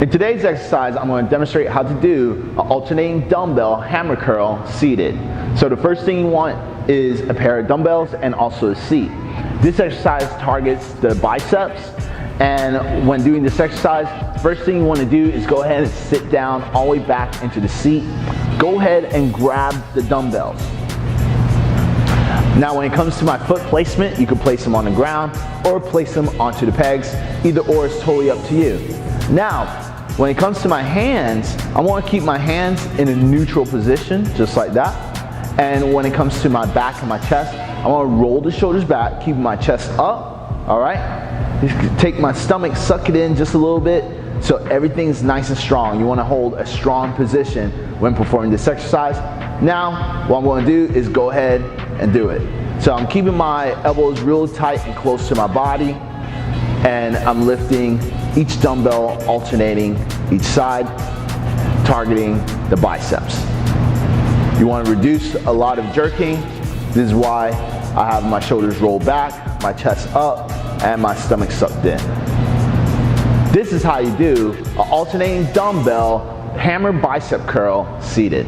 In today's exercise, I'm going to demonstrate how to do an alternating dumbbell hammer curl seated. So the first thing you want is a pair of dumbbells and also a seat. This exercise targets the biceps, and when doing this exercise, first thing you want to do is go ahead and sit down all the way back into the seat. Go ahead and grab the dumbbells. Now when it comes to my foot placement, you can place them on the ground or place them onto the pegs. Either or is totally up to you. Now, when it comes to my hands, I want to keep my hands in a neutral position, just like that. And when it comes to my back and my chest, I want to roll the shoulders back, keep my chest up, all right? Take my stomach, suck it in just a little bit so everything's nice and strong. You want to hold a strong position when performing this exercise. Now, what I'm going to do is go ahead and do it. So I'm keeping my elbows real tight and close to my body, and I'm lifting each dumbbell, alternating each side, targeting the biceps. You want to reduce a lot of jerking. This is why I have my shoulders rolled back, my chest up, and my stomach sucked in. This is how you do an alternating dumbbell hammer bicep curl seated.